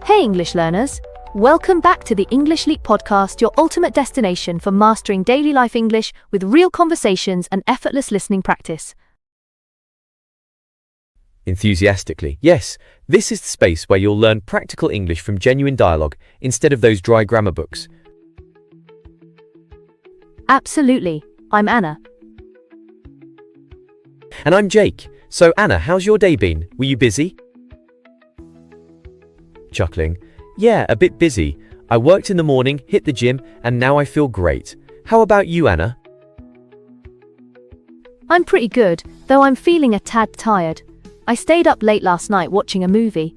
Hey English learners! Welcome back to the English Leap podcast, your ultimate destination for mastering daily life English with real conversations and effortless listening practice. Enthusiastically, yes, this is the space where you'll learn practical English from genuine dialogue instead of those dry grammar books. Absolutely. I'm Anna. And I'm Jake. So Anna, how's your day been? Were you busy? Chuckling. Yeah, a bit busy. I worked in the morning, hit the gym, and now I feel great. How about you, Anna? I'm pretty good, though I'm feeling a tad tired. I stayed up late last night watching a movie.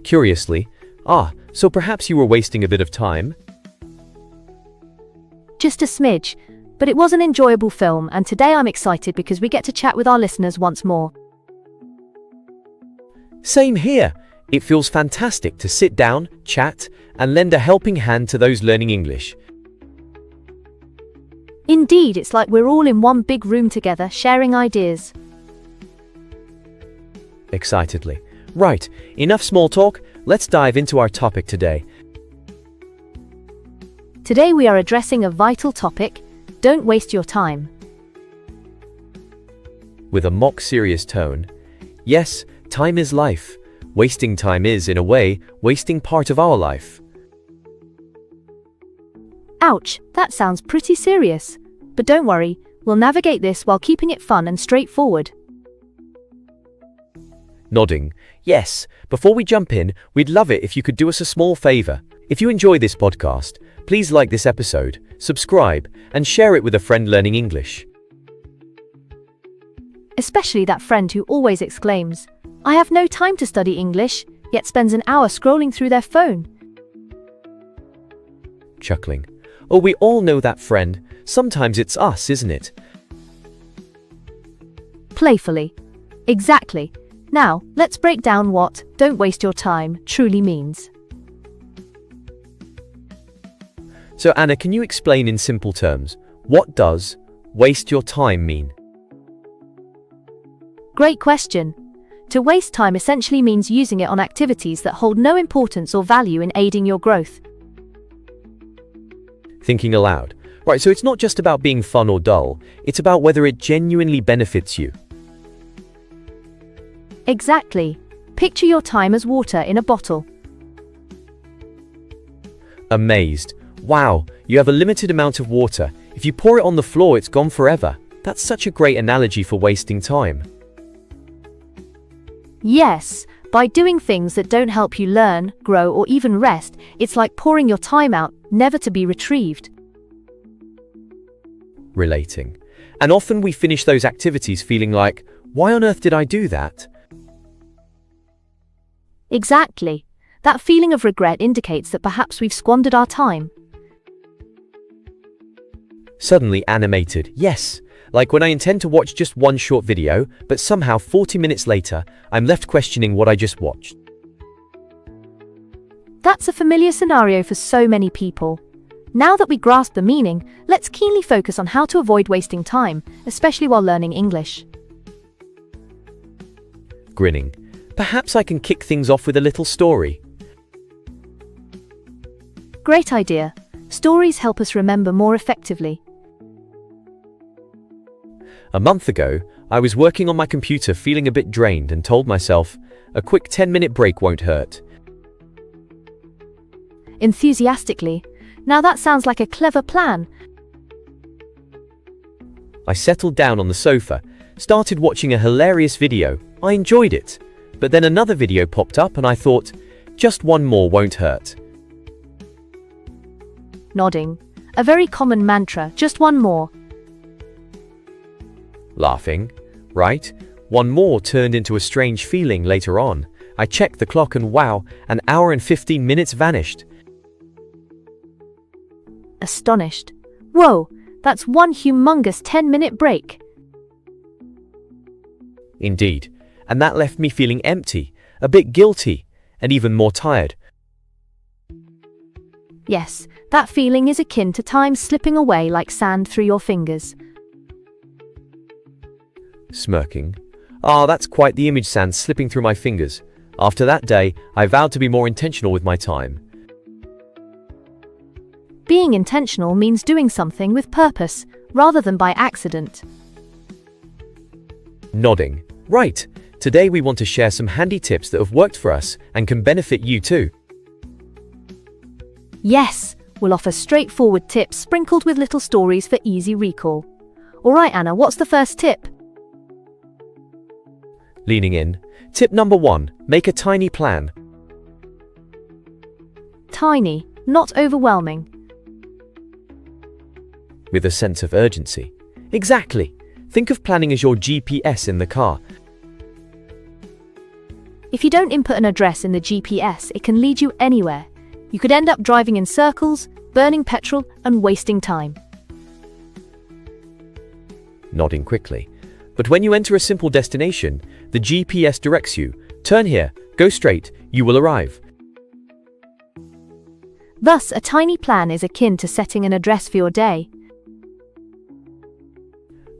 Curiously. So perhaps you were wasting a bit of time? Just a smidge, but it was an enjoyable film, and today I'm excited because we get to chat with our listeners once more. Same here. It feels fantastic to sit down, chat, and lend a helping hand to those learning English. Indeed, it's like we're all in one big room together, sharing ideas. Excitedly. Right, enough small talk, let's dive into our topic today. Today we are addressing a vital topic: don't waste your time. With a mock serious tone. Yes, time is life. Wasting time is, in a way, wasting part of our life. Ouch, that sounds pretty serious. But don't worry, we'll navigate this while keeping it fun and straightforward. Nodding. Yes, before we jump in, we'd love it if you could do us a small favor. If you enjoy this podcast, please like this episode, subscribe, and share it with a friend learning English. Especially that friend who always exclaims, "I have no time to study English," yet spends an hour scrolling through their phone. Chuckling. Oh, we all know that friend. Sometimes it's us, isn't it? Playfully. Exactly. Now, let's break down what "don't waste your time" truly means. So Anna, can you explain in simple terms, what does waste your time mean? Great question. To waste time essentially means using it on activities that hold no importance or value in aiding your growth. Thinking aloud. Right, so it's not just about being fun or dull, it's about whether it genuinely benefits you. Exactly. Picture your time as water in a bottle. Amazed. Wow, you have a limited amount of water. If you pour it on the floor, it's gone forever. That's such a great analogy for wasting time. Yes, by doing things that don't help you learn, grow, or even rest, it's like pouring your time out, never to be retrieved. Relating. And often we finish those activities feeling like, why on earth did I do that? Exactly. That feeling of regret indicates that perhaps we've squandered our time. Suddenly animated, yes. Like when I intend to watch just one short video, but somehow 40 minutes later, I'm left questioning what I just watched. That's a familiar scenario for so many people. Now that we grasp the meaning, let's keenly focus on how to avoid wasting time, especially while learning English. Grinning. Perhaps I can kick things off with a little story. Great idea. Stories help us remember more effectively. A month ago, I was working on my computer feeling a bit drained and told myself, a quick 10-minute break won't hurt. Enthusiastically. Now that sounds like a clever plan. I settled down on the sofa, started watching a hilarious video. I enjoyed it. But then another video popped up and I thought, just one more won't hurt. Nodding. A very common mantra, just one more. Laughing. Right? One more turned into a strange feeling later on. I checked the clock and wow, an hour and 15 minutes vanished. Astonished. Whoa, that's one humongous 10-minute break. Indeed. And that left me feeling empty, a bit guilty, and even more tired. Yes, that feeling is akin to time slipping away like sand through your fingers. Smirking. That's quite the image, sand slipping through my fingers. After that day, I vowed to be more intentional with my time. Being intentional means doing something with purpose, rather than by accident. Nodding. Right. Today we want to share some handy tips that have worked for us and can benefit you too. Yes, we'll offer straightforward tips sprinkled with little stories for easy recall. Alright Anna, what's the first tip? Leaning in. Tip number 1. Make a tiny plan. Tiny, not overwhelming. With a sense of urgency. Exactly. Think of planning as your GPS in the car. If you don't input an address in the GPS, it can lead you anywhere. You could end up driving in circles, burning petrol, and wasting time. Nodding quickly. But when you enter a simple destination, the GPS directs you. Turn here, go straight, you will arrive. Thus, a tiny plan is akin to setting an address for your day.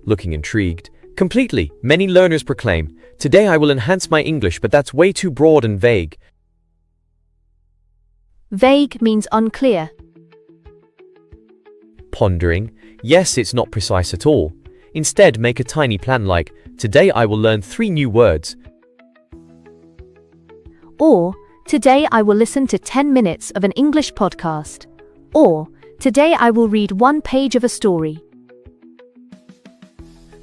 Looking intrigued. Completely. Many learners proclaim, "Today I will enhance my English," but that's way too broad and vague. Vague means unclear. Pondering. Yes, it's not precise at all. Instead, make a tiny plan like, "Today I will learn 3 new words." Or, today I will listen to 10 minutes of an English podcast. Or, today I will read 1 page of a story.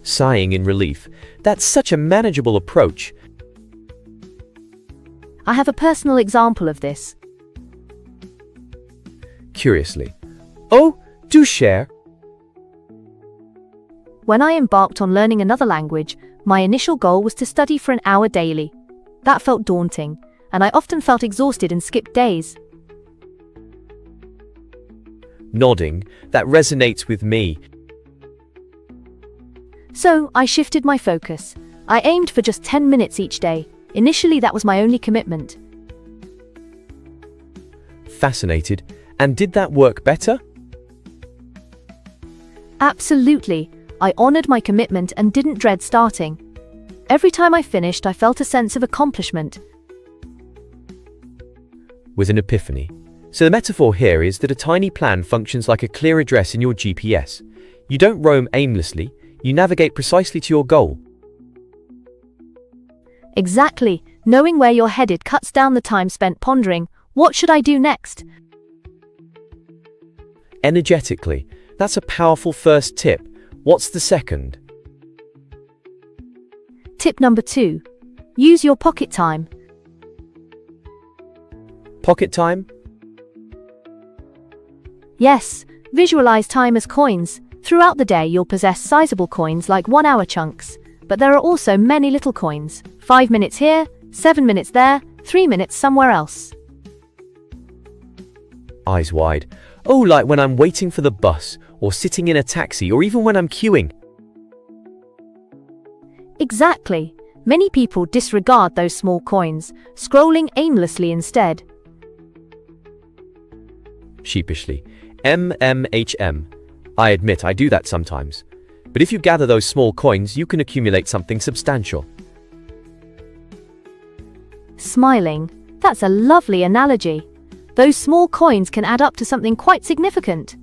Sighing in relief. That's such a manageable approach. I have a personal example of this. Curiously. Oh, do share. When I embarked on learning another language, my initial goal was to study for an hour daily. That felt daunting, and I often felt exhausted and skipped days. Nodding. That resonates with me. So, I shifted my focus. I aimed for just 10 minutes each day. Initially, that was my only commitment. Fascinated. And did that work better? Absolutely. I honored my commitment and didn't dread starting. Every time I finished, I felt a sense of accomplishment. With an epiphany. So the metaphor here is that a tiny plan functions like a clear address in your GPS. You don't roam aimlessly, you navigate precisely to your goal. Exactly. Knowing where you're headed cuts down the time spent pondering, what should I do next? Energetically. That's a powerful first tip. What's the second? Tip number 2. Use your pocket time. Pocket time? Yes, visualize time as coins. Throughout the day, you'll possess sizable coins like 1-hour chunks, but there are also many little coins. 5 minutes here, 7 minutes there, 3 minutes somewhere else. Eyes wide. Oh, like when I'm waiting for the bus, or sitting in a taxi, or even when I'm queuing. Exactly. Many people disregard those small coins, scrolling aimlessly instead. Sheepishly. MMHM. I admit I do that sometimes. But if you gather those small coins, you can accumulate something substantial. Smiling. That's a lovely analogy. Those small coins can add up to something quite significant.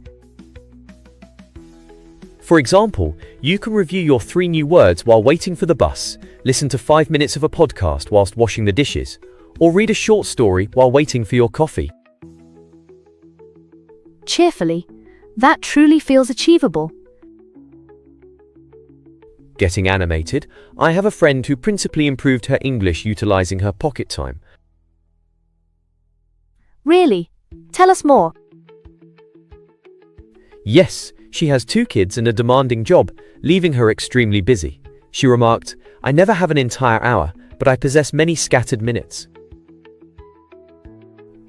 For example, you can review your 3 new words while waiting for the bus, listen to 5 minutes of a podcast whilst washing the dishes, or read a short story while waiting for your coffee. Cheerfully. That truly feels achievable. Getting animated, I have a friend who principally improved her English utilizing her pocket time. Really? Tell us more. Yes, she has 2 kids and a demanding job, leaving her extremely busy. She remarked, "I never have an entire hour, but I possess many scattered minutes."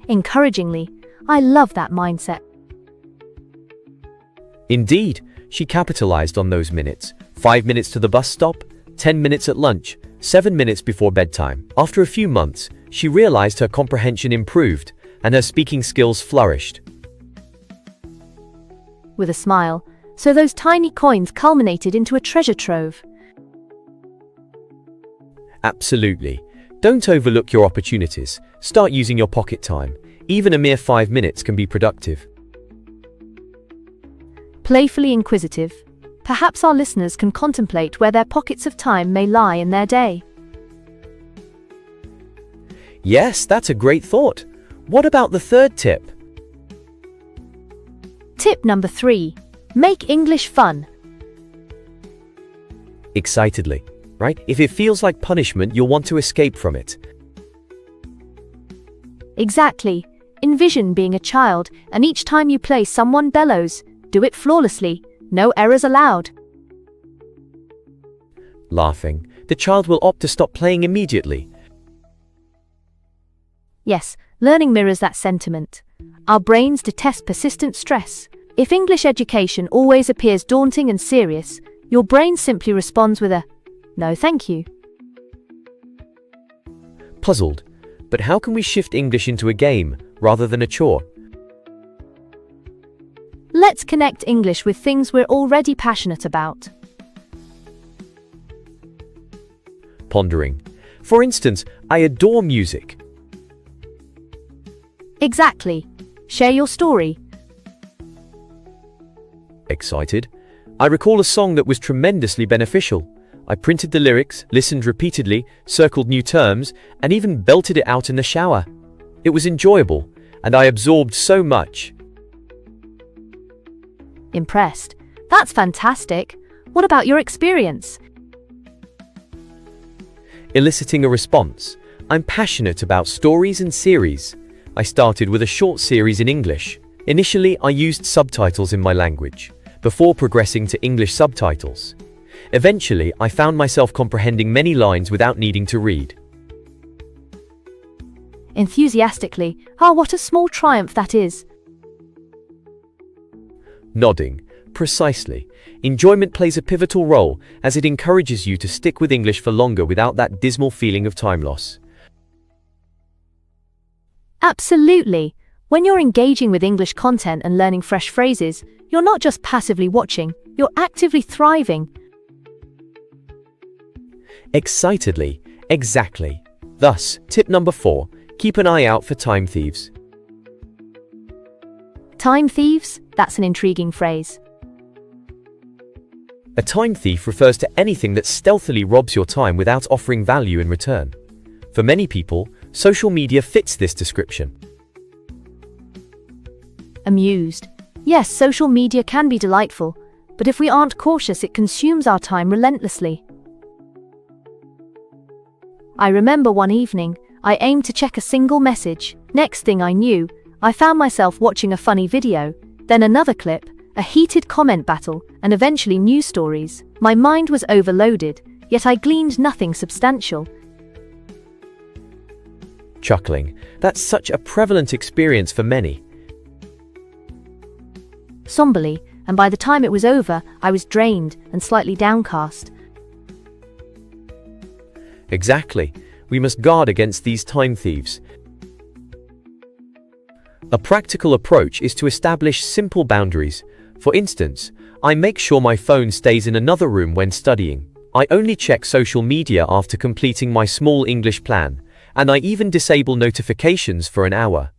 Encouragingly, I love that mindset. Indeed, she capitalized on those minutes. 5 minutes to the bus stop, 10 minutes at lunch, 7 minutes before bedtime. After a few months, she realized her comprehension improved and her speaking skills flourished. With a smile, so those tiny coins culminated into a treasure trove. Absolutely. Don't overlook your opportunities. Start using your pocket time. Even a mere 5 minutes can be productive. Playfully inquisitive. Perhaps our listeners can contemplate where their pockets of time may lie in their day. Yes, that's a great thought. What about the third tip? Tip number 3. Make English fun. Excitedly, right? If it feels like punishment, you'll want to escape from it. Exactly. Envision being a child, and each time you play someone bellows, do it flawlessly. No errors allowed. Laughing, the child will opt to stop playing immediately. Yes, learning mirrors that sentiment. Our brains detest persistent stress. If English education always appears daunting and serious, your brain simply responds with a, "No thank you." Puzzled, but how can we shift English into a game rather than a chore? Let's connect English with things we're already passionate about. Pondering. For instance, I adore music. Exactly. Share your story. Excited. I recall a song that was tremendously beneficial. I printed the lyrics, listened repeatedly, circled new terms, and even belted it out in the shower. It was enjoyable, and I absorbed so much. Impressed. That's fantastic. What about your experience? Eliciting a response. I'm passionate about stories and series. I started with a short series in English. Initially, I used subtitles in my language, before progressing to English subtitles. Eventually, I found myself comprehending many lines without needing to read. Enthusiastically. Ah, what a small triumph that is. Nodding. Precisely. Enjoyment plays a pivotal role as it encourages you to stick with English for longer without that dismal feeling of time loss. Absolutely. When you're engaging with English content and learning fresh phrases, you're not just passively watching, you're actively thriving. Excitedly. Exactly. Thus, tip number 4, keep an eye out for time thieves. Time thieves? That's an intriguing phrase. A time thief refers to anything that stealthily robs your time without offering value in return. For many people, social media fits this description. Amused. Yes, social media can be delightful, but if we aren't cautious, it consumes our time relentlessly. I remember one evening, I aimed to check a single message. Next thing I knew, I found myself watching a funny video, then another clip, a heated comment battle, and eventually news stories. My mind was overloaded, yet I gleaned nothing substantial. Chuckling. That's such a prevalent experience for many. Somberly, and by the time it was over, I was drained and slightly downcast. Exactly. We must guard against these time thieves. A practical approach is to establish simple boundaries. For instance, I make sure my phone stays in another room when studying. I only check social media after completing my small English plan, and I even disable notifications for an hour.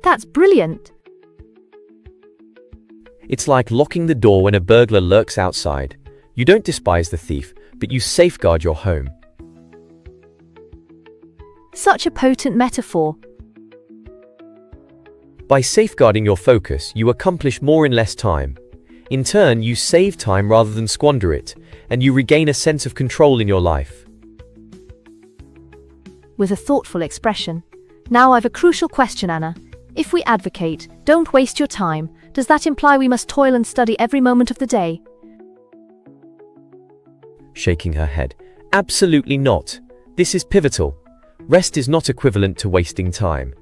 That's brilliant. It's like locking the door when a burglar lurks outside. You don't despise the thief, but you safeguard your home. Such a potent metaphor. By safeguarding your focus, you accomplish more in less time. In turn, you save time rather than squander it, and you regain a sense of control in your life. With a thoughtful expression. Now I've a crucial question, Anna. If we advocate, don't waste your time, does that imply we must toil and study every moment of the day? Shaking her head. Absolutely not. This is pivotal. Rest is not equivalent to wasting time.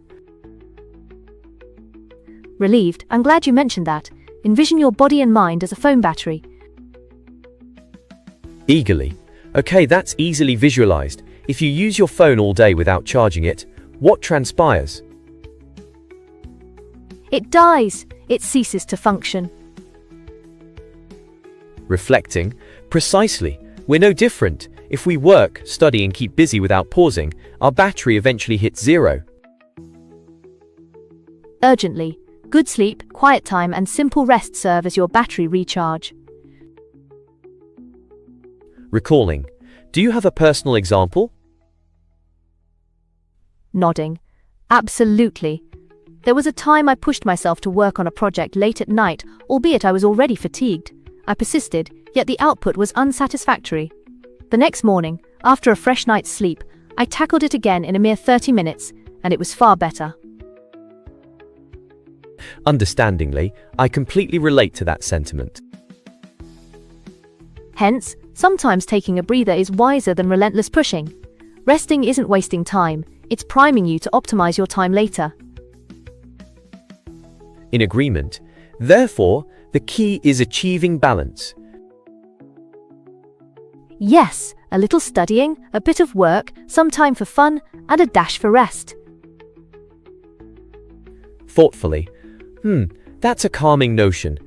Relieved, I'm glad you mentioned that. Envision your body and mind as a phone battery. Eagerly. Okay, that's easily visualized. If you use your phone all day without charging it, what transpires? It dies. It ceases to function. Reflecting. Precisely. We're no different. If we work, study and keep busy without pausing, our battery eventually hits zero. Urgently, good sleep, quiet time, and simple rest serve as your battery recharge. Recalling. Do you have a personal example? Nodding. Absolutely. There was a time I pushed myself to work on a project late at night, albeit I was already fatigued. I persisted, yet the output was unsatisfactory. The next morning, after a fresh night's sleep, I tackled it again in a mere 30 minutes, and it was far better. Understandingly, I completely relate to that sentiment. Hence, sometimes taking a breather is wiser than relentless pushing. Resting isn't wasting time, it's priming you to optimize your time later. In agreement. Therefore, the key is achieving balance. Yes, a little studying, a bit of work, some time for fun, and a dash for rest. Thoughtfully. That's a calming notion.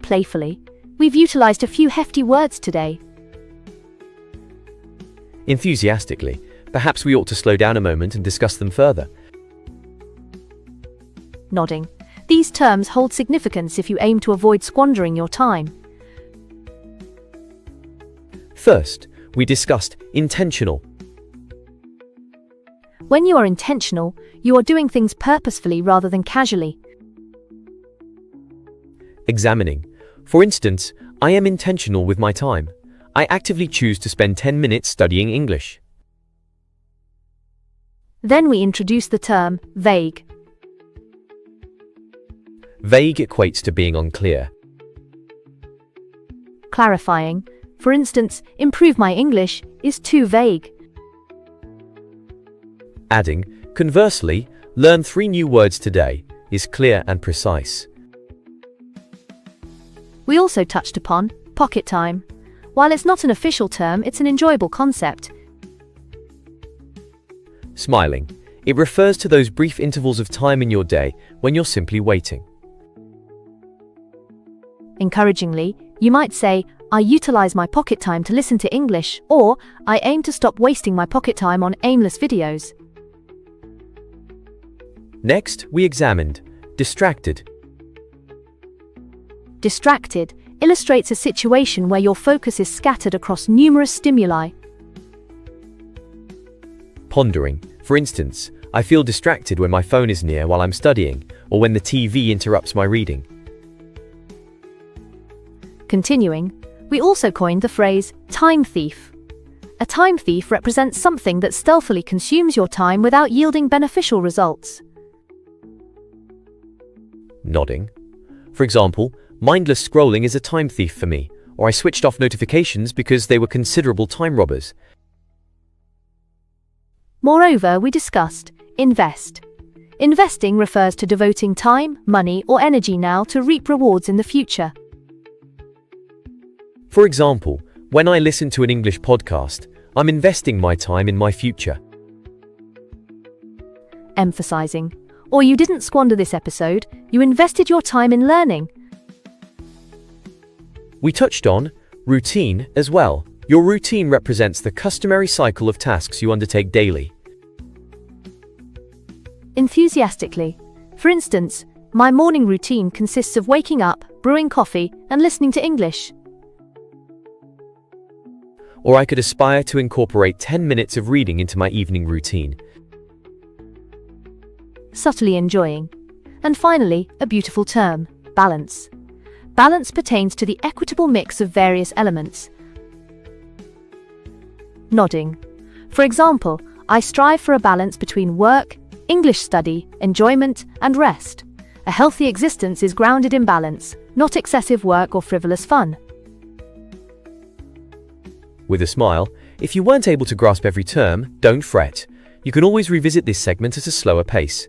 Playfully. We've utilized a few hefty words today. Enthusiastically. Perhaps we ought to slow down a moment and discuss them further. Nodding. These terms hold significance if you aim to avoid squandering your time. First, we discussed intentional. When you are intentional, you are doing things purposefully rather than casually. Examining. For instance, I am intentional with my time. I actively choose to spend 10 minutes studying English. Then we introduce the term vague. Vague equates to being unclear. Clarifying. For instance, improve my English is too vague. Adding, conversely, learn 3 new words today is clear and precise. We also touched upon pocket time. While it's not an official term, it's an enjoyable concept. Smiling. It refers to those brief intervals of time in your day when you're simply waiting. Encouragingly, you might say, I utilize my pocket time to listen to English, or I aim to stop wasting my pocket time on aimless videos. Next, we examined distracted. Distracted illustrates a situation where your focus is scattered across numerous stimuli. Pondering. For instance, I feel distracted when my phone is near while I'm studying, or when the TV interrupts my reading. Continuing, we also coined the phrase time thief. A time thief represents something that stealthily consumes your time without yielding beneficial results. Nodding. For example, mindless scrolling is a time thief for me, or I switched off notifications because they were considerable time robbers. Moreover, we discussed invest. Investing refers to devoting time, money, or energy now to reap rewards in the future. For example, when I listen to an English podcast, I'm investing my time in my future. Emphasizing. Or you didn't squander this episode, you invested your time in learning. We touched on routine as well. Your routine represents the customary cycle of tasks you undertake daily. Enthusiastically. For instance, my morning routine consists of waking up, brewing coffee, and listening to English. Or I could aspire to incorporate 10 minutes of reading into my evening routine. Subtly enjoying. And finally, a beautiful term, balance. Balance pertains to the equitable mix of various elements. Nodding. For example, I strive for a balance between work, English study, enjoyment, and rest. A healthy existence is grounded in balance, not excessive work or frivolous fun. With a smile, if you weren't able to grasp every term, don't fret. You can always revisit this segment at a slower pace.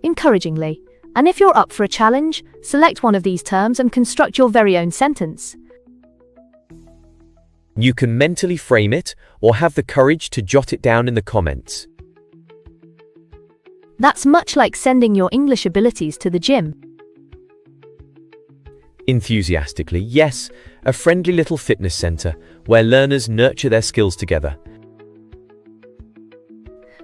Encouragingly. And if you're up for a challenge, select one of these terms and construct your very own sentence. You can mentally frame it or have the courage to jot it down in the comments. That's much like sending your English abilities to the gym. Enthusiastically, yes, a friendly little fitness center where learners nurture their skills together.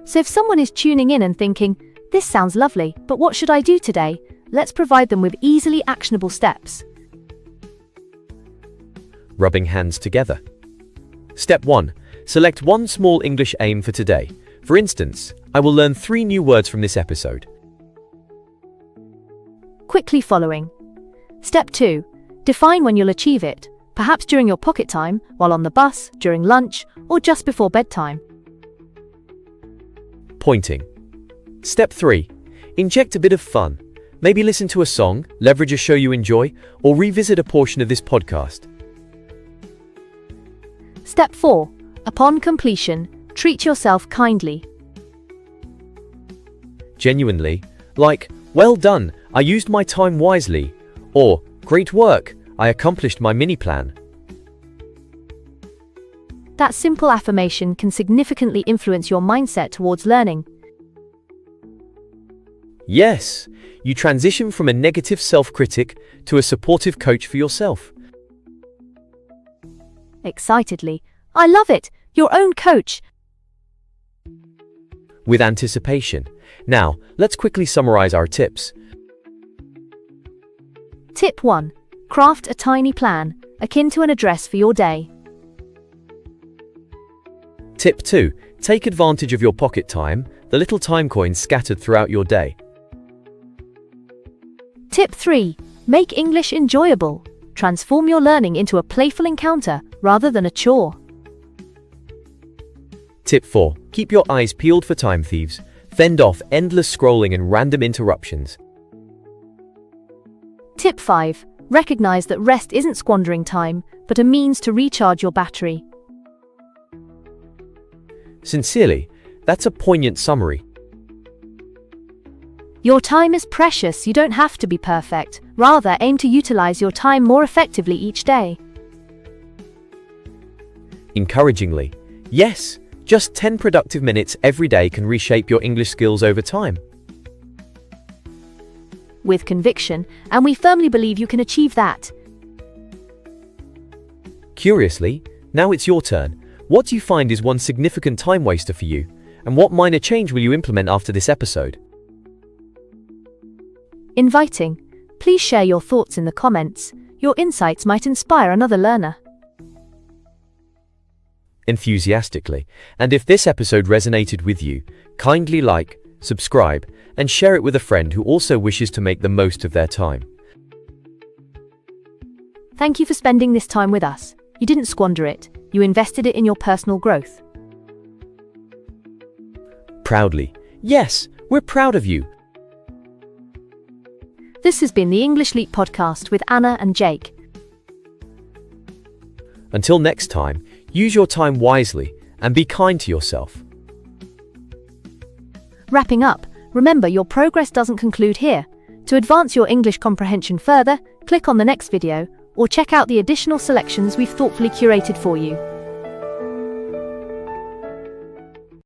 So if someone is tuning in and thinking, "This sounds lovely, but what should I do today?" Let's provide them with easily actionable steps. Rubbing hands together. Step 1. Select one small English aim for today. For instance, I will learn 3 new words from this episode. Quickly following. Step 2. Define when you'll achieve it, perhaps during your pocket time, while on the bus, during lunch, or just before bedtime. Pointing. Step 3. Inject a bit of fun. Maybe listen to a song, leverage a show you enjoy, or revisit a portion of this podcast. Step 4. Upon completion, treat yourself kindly. Genuinely, like, "Well done, I used my time wisely," or "Great work, I accomplished my mini plan." That simple affirmation can significantly influence your mindset towards learning. Yes, you transition from a negative self-critic to a supportive coach for yourself. Excitedly, "I love it, your own coach." With anticipation. Now, let's quickly summarize our tips. Tip 1. Craft a tiny plan, akin to an address for your day. Tip 2. Take advantage of your pocket time, the little time coins scattered throughout your day. Tip 3. Make English enjoyable. Transform your learning into a playful encounter rather than a chore. Tip 4. Keep your eyes peeled for time thieves. Fend off endless scrolling and random interruptions. Tip 5. Recognize that rest isn't squandering time, but a means to recharge your battery. Sincerely, that's a poignant summary. Your time is precious, you don't have to be perfect. Rather, aim to utilize your time more effectively each day. Encouragingly, yes, just 10 productive minutes every day can reshape your English skills over time. With conviction, and we firmly believe you can achieve that. Curiously, now it's your turn. What do you find is one significant time waster for you? And what minor change will you implement after this episode? Inviting. Please share your thoughts in the comments. Your insights might inspire another learner. Enthusiastically. And if this episode resonated with you, kindly like, subscribe, and share it with a friend who also wishes to make the most of their time. Thank you for spending this time with us. You didn't squander it, you invested it in your personal growth. Proudly. Yes, we're proud of you. This has been the English Leap podcast with Anna and Jake. Until next time, use your time wisely and be kind to yourself. Wrapping up, remember your progress doesn't conclude here. To advance your English comprehension further, click on the next video or check out the additional selections we've thoughtfully curated for you.